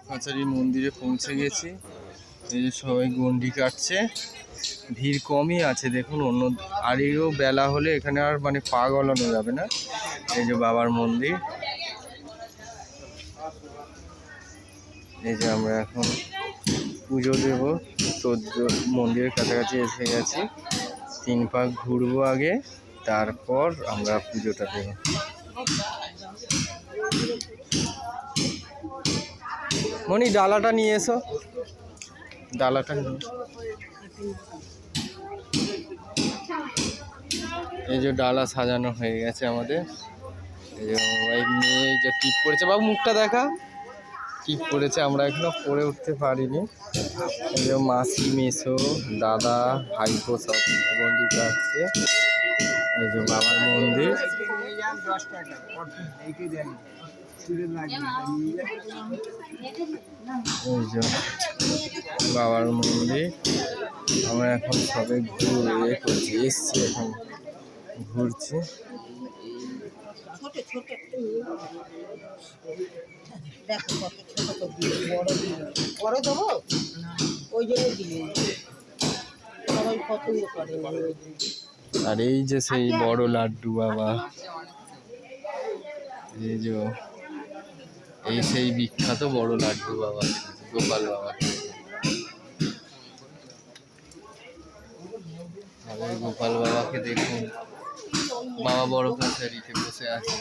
কাছারি মন্দিরে পৌঁছে গেছি। এই যে সবাই গন্ডি কাটছে, ভিড় কমই আছে দেখুন। অন্য আরেও বেলা হলে এখানে আর মানে পা গলানো যাবে না। এই যে বাবার মন্দির, এই যে আমরা এখন পুজো দেব, তো মন্দিরের কাছাকাছি এসে গেছি। 3 পাক ঘুরবো আগে, তারপর আমরা পুজোটা দেব। মনি ডালাটা নিয়ে এসো, ডালাটা নিয়ে। এই যে ডালা সাজানো হয়ে গেছে আমাদের। এই যে মেয়ে যে টিপ পড়েছে, বাবু মুখটা দেখা, টিপ পড়েছে, আমরা এখনো পরে উঠতে পারিনি। এই যে মাসি, মেসো, দাদা, ভাইপো সব গন্ডি কাটছে। এই যে বাবার মন্দির, ওই যে বাবার মন্দির। আমরা এখন সবাই ঘুরে করছি, এসছি এখন ঘুরছি। আর এই যে সেই বড় লাড্ডু বাবা, এই যে এই সেই বিখ্যাত বড় লাড্ডু বাবা, গোপাল বাবা। আমাদের গোপাল বাবাকে দেখুন, বাবা বড় কাছারিতে বসে আছে।